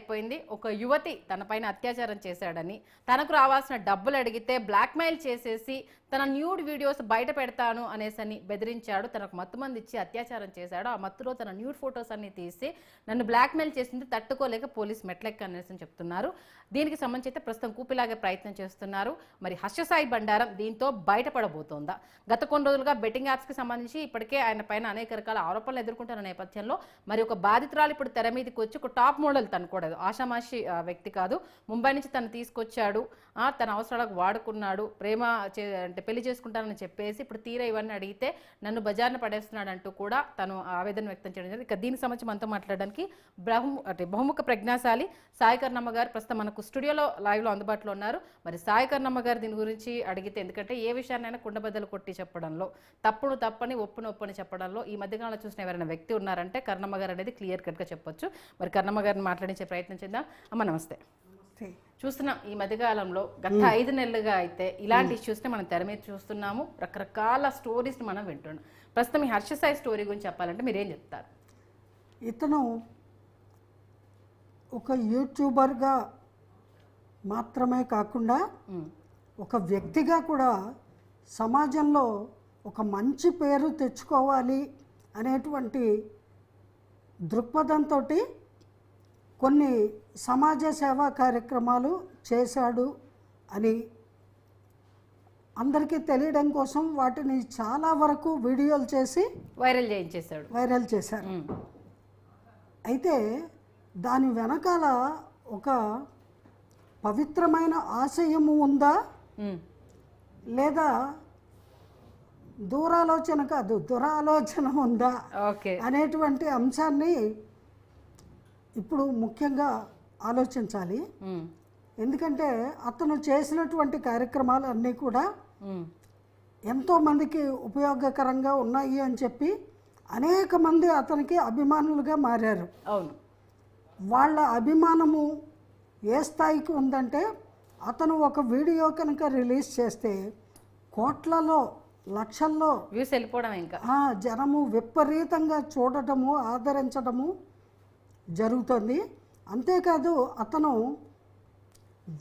అయిపోయింది. ఒక యువతి తనపైన అత్యాచారం చేశాడని, తనకు రావాల్సిన డబ్బులు అడిగితే బ్లాక్మెయిల్ చేసేసి తన న్యూడ్ వీడియోస్ బయట పెడతాను అనేసని బెదిరించాడు. తనకు మత్తుమంది ఇచ్చి అత్యాచారం చేశాడు. ఆ మత్తులో తన న్యూడ్ ఫొటోస్ అన్ని తీసి నన్ను బ్లాక్మెయిల్ చేసింది, తట్టుకోలేక పోలీస్ మెట్లెక్క అనేసి చెప్తున్నారు. దీనికి సంబంధించి అయితే ప్రస్తుతం కూపిలాగే ప్రయత్నం చేస్తున్నారు. మరి హర్షసాయి బండారం దీంతో బయటపడబోతోందా? గత కొన్ని రోజులుగా బెట్టింగ్ యాప్స్కి సంబంధించి ఇప్పటికే ఆయన పైన అనేక రకాల ఆరోపణలు ఎదుర్కొంటున్న నేపథ్యంలో మరి ఒక బాధితురాలు ఇప్పుడు తెర మీదకి వచ్చి ఒక టాప్ మోడల్ తను కూడా ఆషామాషి వ్యక్తి కాదు. ముంబై నుంచి తను తీసుకొచ్చాడు, తన అవసరాలకు వాడుకున్నాడు, ప్రేమ అంటే పెళ్లి చేసుకుంటానని చెప్పేసి ఇప్పుడు తీరా ఇవన్నీ అడిగితే నన్ను బజార్న పడేస్తున్నాడు అంటూ కూడా తను ఆవేదన వ్యక్తం చేయడం జరిగింది. ఇక దీనికి సంబంధించి మనతో మాట్లాడడానికి బహుముఖ ప్రజ్ఞాశాలి సాయి కర్ణమ్మ గారు ప్రస్తుతం మనకు స్టూడియోలో లైవ్లో అందుబాటులో ఉన్నారు. మరి సాయి కర్ణమ్మ గారు దీని గురించి అడిగితే, ఎందుకంటే ఏ విషయాన్నైనా కుండబద్దలు కొట్టి చెప్పడంలో, తప్పని ఒప్పుని చెప్పడంలో ఈ మధ్యకాలంలో చూసిన ఎవరైనా వ్యక్తి ఉన్నారంటే కర్ణమ్మ గారు అనేది క్లియర్ కట్గా చెప్పొచ్చు. మరి కర్ణమ్మ గారిని మాట్లాడించే ప్రయత్నం చేద్దాం. అమ్మ నమస్తే. చూస్తున్నాం ఈ మధ్యకాలంలో గత 5 నెలలుగా అయితే ఇలాంటి ఇష్యూస్ని మనం తెర మీద చూస్తున్నాము. రకరకాల స్టోరీస్ని మనం వింటున్నాం. ప్రస్తుతం ఈ హర్షసాయి స్టోరీ గురించి చెప్పాలంటే మీరేం చెప్తారు? ఇతను ఒక యూట్యూబర్గా మాత్రమే కాకుండా ఒక వ్యక్తిగా కూడా సమాజంలో ఒక మంచి పేరు తెచ్చుకోవాలి అనేటువంటి దృక్పథంతో కొన్ని సమాజ సేవా కార్యక్రమాలు చేశాడు అని అందరికీ తెలియడం కోసం వాటిని చాలా వరకు వీడియోలు చేసి వైరల్ చేశారు. అయితే దాని వెనకాల ఒక పవిత్రమైన ఆశయము ఉందా లేదా దూరాలోచన కాదు దురాలోచన ఉందా అనేటువంటి అంశాన్ని ఇప్పుడు ముఖ్యంగా ఆలోచించాలి. ఎందుకంటే అతను చేసినటువంటి కార్యక్రమాలు అన్నీ కూడా ఎంతోమందికి ఉపయోగకరంగా ఉన్నాయి అని చెప్పి అనేక మంది అతనికి అభిమానులుగా మారారు. అవును, వాళ్ళ అభిమానము ఏ స్థాయికి ఉందంటే అతను ఒక వీడియో కనుక రిలీజ్ చేస్తే కోట్లలో లక్షల్లో వ్యూస్ వెళ్ళిపోవడం, ఇంకా జనము విపరీతంగా చూడటము ఆదరించడము జరుగుతుంది. అంతేకాదు అతను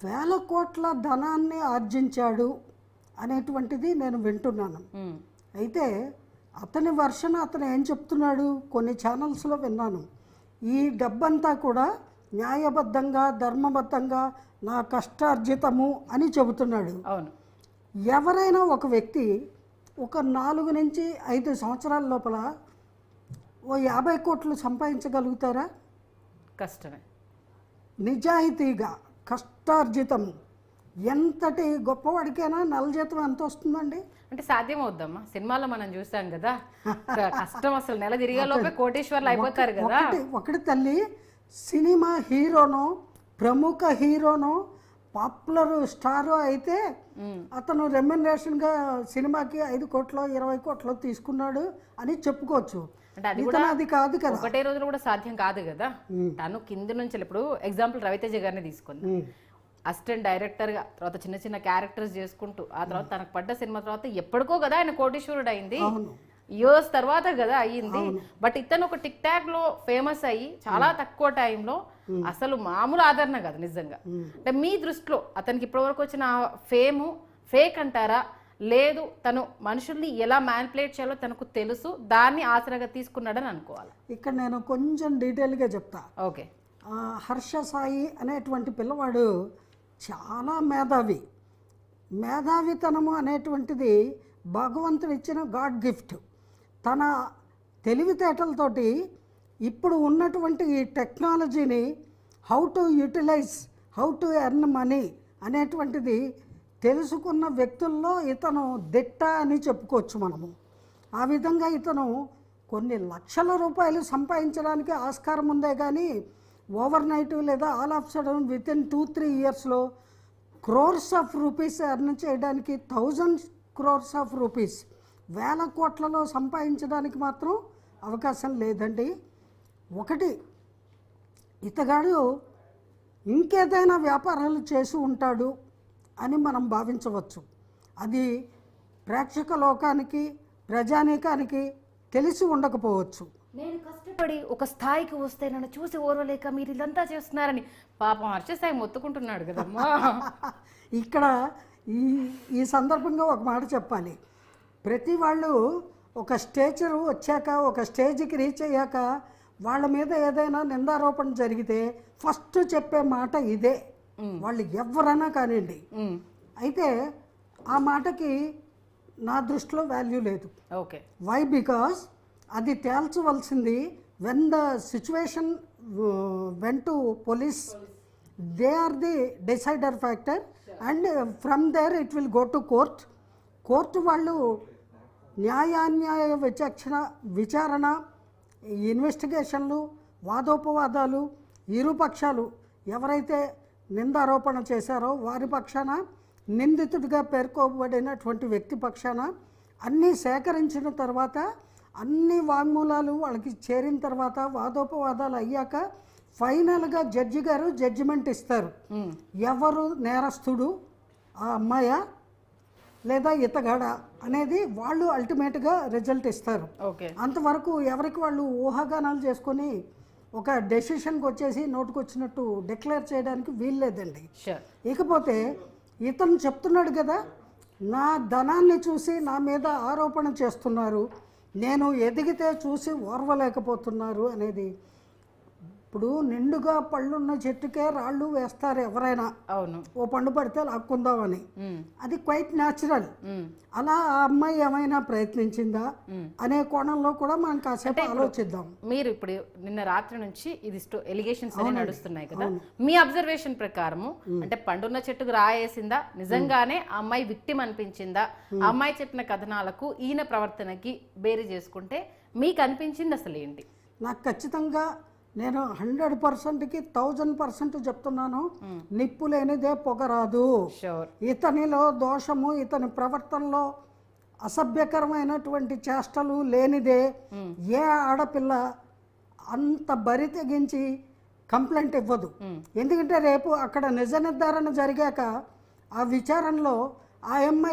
వేల కోట్ల ధనాన్ని ఆర్జించాడు అనేటువంటిది నేను వింటున్నాను. అయితే అతని వర్షన్ అతను ఏం చెప్తున్నాడు, కొన్ని ఛానల్స్లో విన్నాను. ఈ డబ్బంతా కూడా న్యాయబద్ధంగా ధర్మబద్ధంగా నా కష్టార్జితము అని చెబుతున్నాడు. అవును, ఎవరైనా ఒక వ్యక్తి ఒక 4 నుంచి 5 సంవత్సరాల లోపల ఓ 50 కోట్లు సంపాదించగలుగుతారా? కష్టమే. నిజాయితీగా కష్టార్జితము ఎంతటి గొప్పవాడికైనా నెల జీతం ఎంత వస్తుందండి? అంటే సాధ్యం అవుద్దమ్మా. సినిమాలో మనం చూసాం కదా, కష్టం అసలు నెల తిరిగేలోపే కోటేశ్వర్లు అయిపోతారు కదా. ఒకటి తల్లి, సినిమా హీరోనో ప్రముఖ హీరోనో పాపులర్ స్టారో అయితే అతను రెమ్యునరేషన్గా సినిమాకి 5 కోట్లు 20 కోట్లు తీసుకున్నాడు అని చెప్పుకోవచ్చు. అది కాదు కదా, ఒకటే రోజులో కూడా సాధ్యం కాదు కదా. తను కింద నుంచి, ఇప్పుడు ఎగ్జాంపుల్ రవితేజ గారిని తీసుకుంది. అసిస్టెంట్ డైరెక్టర్గా తర్వాత చిన్న చిన్న క్యారెక్టర్స్ చేసుకుంటూ ఆ తర్వాత తనకు పడ్డ సినిమా తర్వాత ఎప్పటికో కదా ఆయన కోటీశ్వరుడు అయింది. ఇయర్స్ తర్వాత కదా అయ్యింది. బట్ ఇతను ఒక టిక్ టాక్ లో ఫేమస్ అయ్యి చాలా తక్కువ టైంలో అసలు మామూలు ఆదరణ కాదు నిజంగా. అంటే మీ దృష్టిలో అతనికి ఇప్పటివరకు వచ్చిన ఫేము ఫేక్ అంటారా, లేదు తను మనుషుల్ని ఎలా మ్యానిపులేట్ చేయాలో తనకు తెలుసు, దాన్ని ఆసరాగా తీసుకున్నాడని అనుకోవాలి? ఇక్కడ నేను కొంచెం డీటెయిల్గా చెప్తా. ఓకే. హర్షసాయి అనేటువంటి పిల్లవాడు చాలా మేధావితనము అనేటువంటిది భగవంతుడు ఇచ్చిన గాడ్ గిఫ్ట్. తన తెలివితేటలతోటి ఇప్పుడు ఉన్నటువంటి ఈ టెక్నాలజీని how to utilize, how to earn money అనేటువంటిది తెలుసుకున్న వ్యక్తుల్లో ఇతను దిట్ట అని చెప్పుకోవచ్చు మనము. ఆ విధంగా ఇతను కొన్ని లక్షల రూపాయలు సంపాదించడానికి ఆస్కారం ఉందే కానీ ఓవర్ నైట్ లేదా ఆల్ ఆఫ్ సడన్ వితిన్ 2-3 ఇయర్స్లో క్రోర్స్ ఆఫ్ రూపీస్ ఎర్న్ చేయడానికి, 1000 crores ఆఫ్ రూపీస్, వేల కోట్లలో సంపాదించడానికి మాత్రం అవకాశం లేదండి. ఒకటి, ఇతగాడు ఇంకేదైనా వ్యాపారాలు చేసి ఉంటాడు అని మనం భావించవచ్చు. అది ప్రేక్షక లోకానికి ప్రజానీకానికి తెలిసి ఉండకపోవచ్చు. నేను కష్టపడి ఒక స్థాయికి వస్తే నన్ను చూసి ఓర్వలేక మీరు ఇదంతా చేస్తున్నారని పాపం హర్షసాయి మొత్తుకుంటున్నాడు కదమ్మా. ఇక్కడ ఈ ఈ సందర్భంగా ఒక మాట చెప్పాలి. ప్రతి వాళ్ళు ఒక స్టేచర్ వచ్చాక, ఒక స్టేజ్కి రీచ్ అయ్యాక వాళ్ళ మీద ఏదైనా నిందారోపణ జరిగితే ఫస్ట్ చెప్పే మాట ఇదే, వాళ్ళు ఎవరైనా కానివ్వండి. అయితే ఆ మాటకి నా దృష్టిలో వాల్యూ లేదు. Okay, why? బికాస్ అది తేల్చవలసింది when the situation when to police, they are the decider factor and from there it will go to court. Court వాళ్ళు న్యాయాన్యాయ విచారణ, ఇన్వెస్టిగేషన్లు, వాదోపవాదాలు, ఇరుపక్షాలు ఎవరైతే నిందారోపణ చేశారో వారి పక్షాన, నిందితుడిగా పేర్కోబడినటువంటి వ్యక్తి పక్షాన అన్నీ సేకరించిన తర్వాత, అన్ని వాంగ్మూలాలు వాళ్ళకి చేరిన తర్వాత, వాదోపవాదాలు అయ్యాక ఫైనల్గా జడ్జి గారు జడ్జిమెంట్ ఇస్తారు. ఎవరు నేరస్తుడు, ఆ అమ్మాయ లేదా ఇతగాడ అనేది వాళ్ళు అల్టిమేట్గా రిజల్ట్ ఇస్తారు. అంతవరకు ఎవరికి వాళ్ళు ఊహాగానాలు చేసుకొని ఒక డెసిషన్కి వచ్చేసి నోటుకొచ్చినట్టు డిక్లేర్ చేయడానికి వీల్లేదండి. ఇకపోతే ఇతను చెప్తున్నాడు కదా, నా ధనాన్ని చూసి నా మీద ఆరోపణ చేస్తున్నారు, నేను ఎదిగితే చూసి ఓర్వలేకపోతున్నారు అనేది. ఇప్పుడు నిండుగా పళ్ళున్న చెట్టుకే రాళ్ళు వేస్తారు ఎవరైనా. అవును, ఓ పండు పడితే లాక్కుందామని. అది క్వైట్ న్యాచురల్. అలా ఆ అమ్మాయి ఏమైనా ప్రయత్నించిందా అనే కోణంలో కూడా మనం కాసేపు ఆలోచిద్దాం. మీరు ఇప్పుడు నిన్న రాత్రి నుంచి ఇది ఎలిగేషన్స్ అనే నడుస్తున్నాయి కదా, మీ అబ్జర్వేషన్ ప్రకారము అంటే పండున్న చెట్టుకు రాయేసిందా, నిజంగానే ఆ అమ్మాయి విక్టిమ్ అనిపించిందా, ఆ అమ్మాయి చెప్పిన కథనాలకు ఈయన ప్రవర్తనకి బేరీ చేసుకుంటే మీకు అనిపించింది అసలు ఏంటి? నాకు ఖచ్చితంగా నేను 100%కి 1000% చెప్తున్నాను, నిప్పు లేనిదే పొగరాదు. ఇతనిలో దోషము, ఇతని ప్రవర్తనలో అసభ్యకరమైనటువంటి చేష్టలు లేనిదే ఏ ఆడపిల్ల అంత బరి తెగించి కంప్లైంట్ ఇవ్వదు. ఎందుకంటే రేపు అక్కడ నిజ నిర్ధారణ జరిగాక ఆ విచారణలో ఆ అమ్మాయి